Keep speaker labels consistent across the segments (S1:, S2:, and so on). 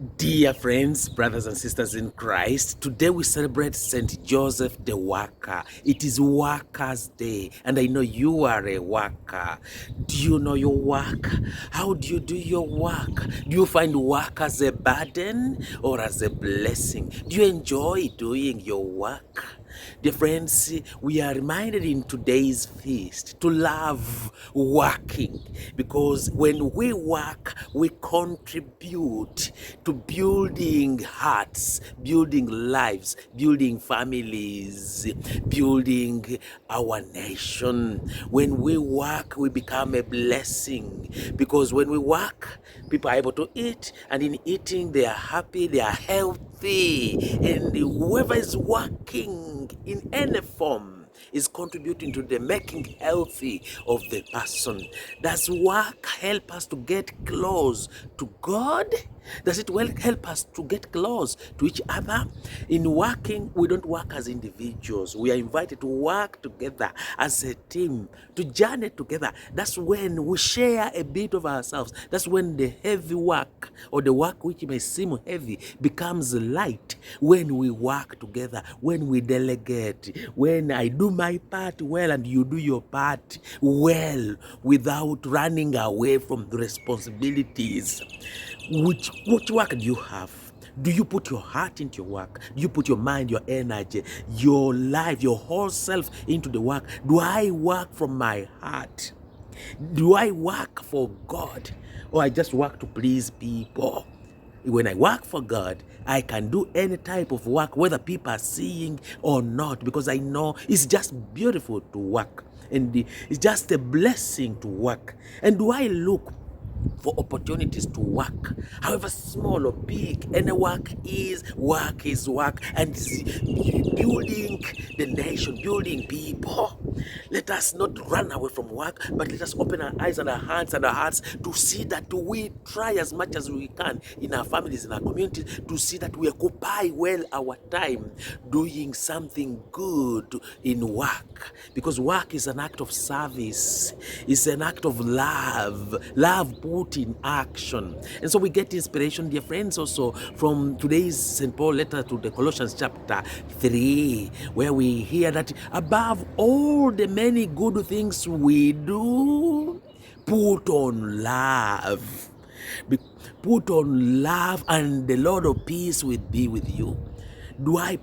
S1: Dear friends, brothers and sisters in Christ, today we celebrate Saint Joseph the Worker. It is Workers' Day, and I know you are a worker. Do you know your work? How do you do your work? Do you find work as a burden or as a blessing? Do you enjoy doing your work? Dear friends, we are reminded in today's feast to love working, because when we work, we contribute to building hearts, building lives, building families, building our nation. When we work, we become a blessing, because when we work, people are able to eat, and in eating, they are happy, they are healthy, and whoever is working in any form is contributing to the making healthy of the person. Does work help us to get close to God? Does it help us to get close to each other? In working, we don't work as individuals. We are invited to work together as a team, to journey together. That's when we share a bit of ourselves. That's when the heavy work, or the work which may seem heavy, becomes light. When we work together, when we delegate, when I do my part well and you do your part well, without running away from the responsibilities. Which work do you have? Do you put your heart into your work? Do you put your mind, your energy, your life, your whole self into the work? Do I work from my heart? Do I work for God? Or I just work to please people? When I work for God, I can do any type of work, whether people are seeing or not, because I know it's just beautiful to work. And it's just a blessing to work. And do I look for opportunities to work, however small or big? Any work is work, and it's building the nation, building people. Let us not run away from work, but let us open our eyes and our hands and our hearts to see that we try as much as we can in our families, in our communities, to see that we occupy well our time doing something good in work, because work is an act of service, it's an act of love put in action. And so we get inspiration, dear friends, also from today's St. Paul letter to the Colossians chapter 3, where we hear that above all the many good things we do, put on love. Put on love, and the Lord of peace will be with you. Do I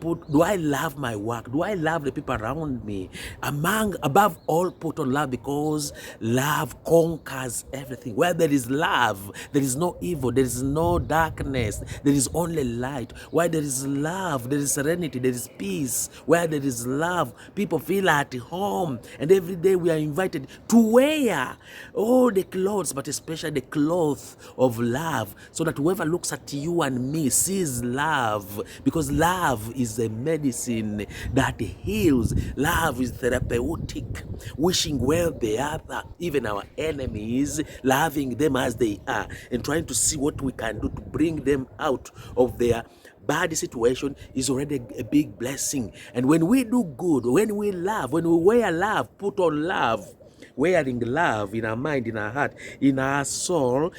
S1: love my work? Do I love the people around me? Above all, put on love, because love conquers everything. Where there is love, there is no evil, there is no darkness, there is only light. Where there is love, there is serenity, there is peace. Where there is love, people feel at home. And every day we are invited to wear all the clothes, but especially the cloth of love, so that whoever looks at you and me sees love, because love is a medicine that heals. Love is therapeutic. Wishing well the other, even our enemies, loving them as they are, and trying to see what we can do to bring them out of their bad situation is already a big blessing. And when we do good, when we love, when we wear love, put on love, wearing love in our mind, in our heart, in our soul,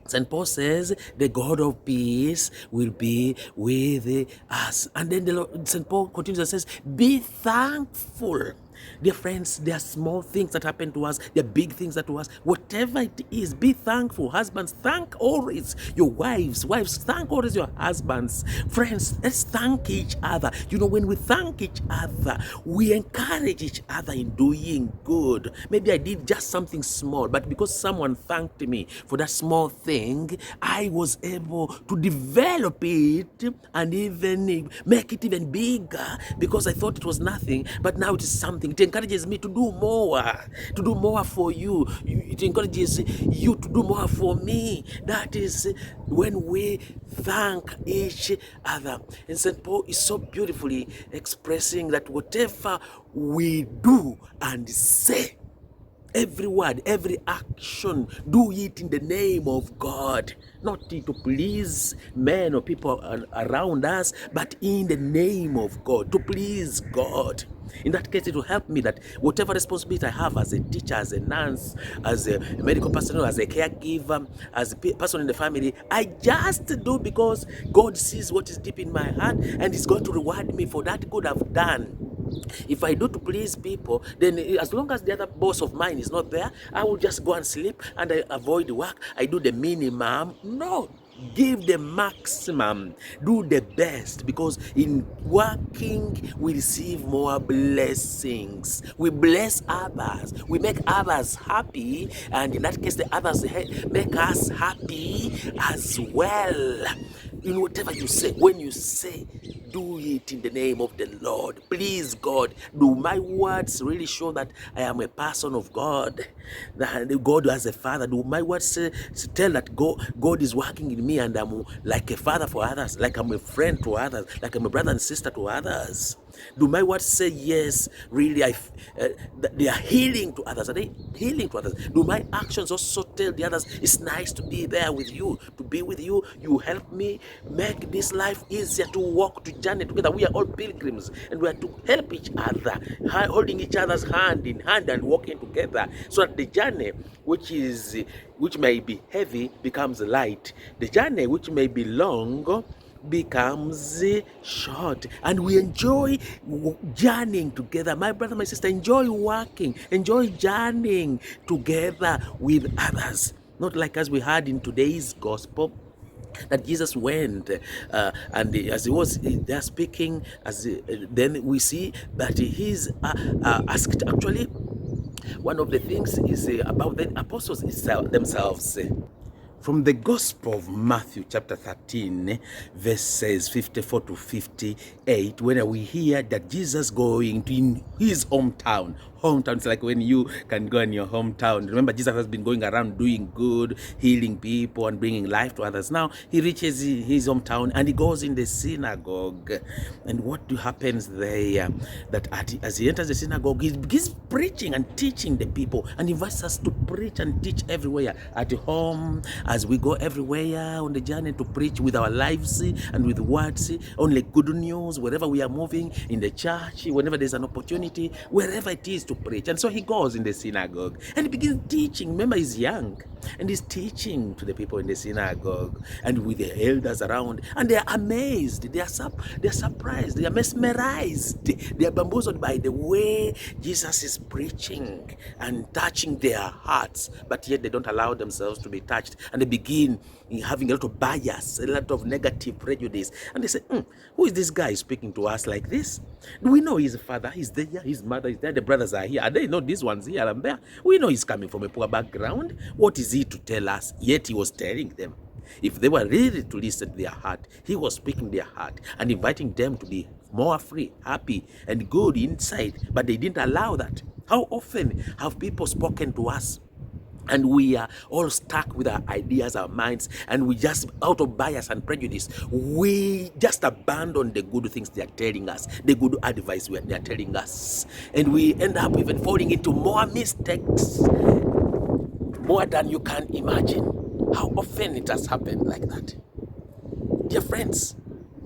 S1: St. Paul says, the God of peace will be with us. And then St. Paul continues and says, be thankful. Dear friends, there are small things that happen to us, there are big things that to us. Whatever it is, be thankful. Husbands, thank always your wives. Wives, thank always your husbands. Friends, let's thank each other. You know, when we thank each other, we encourage each other in doing good. Maybe I did just something small, but because someone thanked me for that small thing, I was able to develop it and even make it even bigger, because I thought it was nothing, but now it is something. It encourages me to do more for you. It encourages you to do more for me. That is when we thank each other. And St. Paul is so beautifully expressing that whatever we do and say, every word, every action, do it in the name of God. Not to please men or people around us, but in the name of God, to please God. In that case, it will help me that whatever responsibility I have as a teacher, as a nurse, as a medical personnel, as a caregiver, as a person in the family, I just do because God sees what is deep in my heart and is going to reward me for that good I've done. If I do to please people, then as long as the other boss of mine is not there, I will just go and sleep and I avoid work. I do the minimum. No, give the maximum, do the best, because in working we receive more blessings. We bless others, we make others happy, and in that case the others make us happy as well. In whatever you say, when you say, do it in the name of the Lord. Please God, do my words really show that I am a person of God, that God as a father? Do my words tell that God is working in me and I'm like a father for others, like I'm a friend to others, like I'm a brother and sister to others? Do my words say, yes, really, they are healing to others? Are they healing to others? Do my actions also tell the others, it's nice to be there with you, to be with you? You help me make this life easier, to walk, to journey together. We are all pilgrims and we are to help each other, holding each other's hand in hand and walking together, so that the journey which may be heavy becomes light. The journey which may be long becomes short, and we enjoy journeying together. My brother, my sister, enjoy working, enjoy journeying together with others. Not like as we heard in today's gospel, that Jesus went and as he was there speaking, then we see that he's asked. Actually, one of the things is about the apostles themselves. From the Gospel of Matthew chapter 13, verses 54 to 58, when we hear that Jesus going to in his hometown. Hometown is like when you can go in your hometown. Remember, Jesus has been going around doing good, healing people and bringing life to others. Now he reaches his hometown and he goes in the synagogue. And what happens there? That as he enters the synagogue, he begins preaching and teaching the people, and invites us to preach and teach everywhere, at home, as we go everywhere on the journey, to preach with our lives and with words, only good news, wherever we are moving, in the church, whenever there's an opportunity, wherever it is, to preach. And so he goes in the synagogue and he begins teaching. Remember, he's young and he's teaching to the people in the synagogue and with the elders around, and they are amazed, they are surprised, they are mesmerized, they are bamboozled by the way Jesus is preaching and touching their hearts, but yet they don't allow themselves to be touched, and they begin having a lot of bias, a lot of negative prejudice, and they say, who is this guy speaking to us like this? Do we know his father? He's there, his mother is there, the brothers are here. Are they not these ones here and there? We know he's coming from a poor background. What is he to tell us? Yet he was telling them. If they were really to listen to their heart, he was speaking their heart and inviting them to be more free, happy, and good inside. But they didn't allow that. How often have people spoken to us and we are all stuck with our ideas, our minds, and we just, out of bias and prejudice, we just abandon the good things they are telling us, the good advice they are telling us, and we end up even falling into more mistakes, more than you can imagine. How often it has happened like that? Dear friends,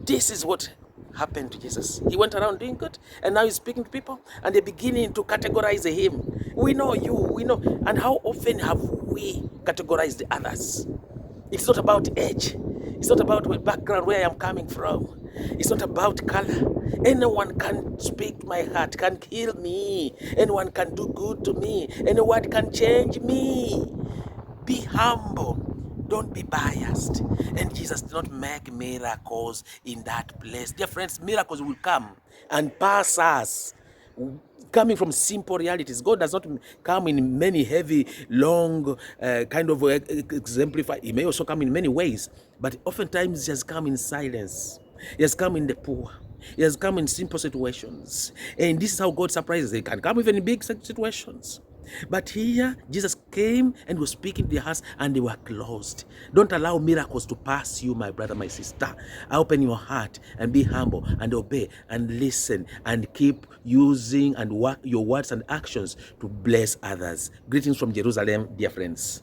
S1: this is what happened to Jesus. He went around doing good, and now he's speaking to people, and they're beginning to categorize him. We know you, we know. And how often have we categorized the others? It's not about age. It's not about what background, where I am coming from. It's not about color. Anyone can speak to my heart, can heal me. Anyone can do good to me. Anyone can change me. Be humble. Don't be biased. And Jesus did not make miracles in that place. Dear friends, miracles will come and pass us. Coming from simple realities. God does not come in many heavy, long, kind of exemplify. He may also come in many ways, but oftentimes he has come in silence. He has come in the poor. He has come in simple situations. And this is how God surprises. He can come even in big situations. But here, Jesus came and was speaking to their hearts, and they were closed. Don't allow miracles to pass you, my brother, my sister. Open your heart and be humble and obey and listen and keep using and work your words and actions to bless others. Greetings from Jerusalem, dear friends.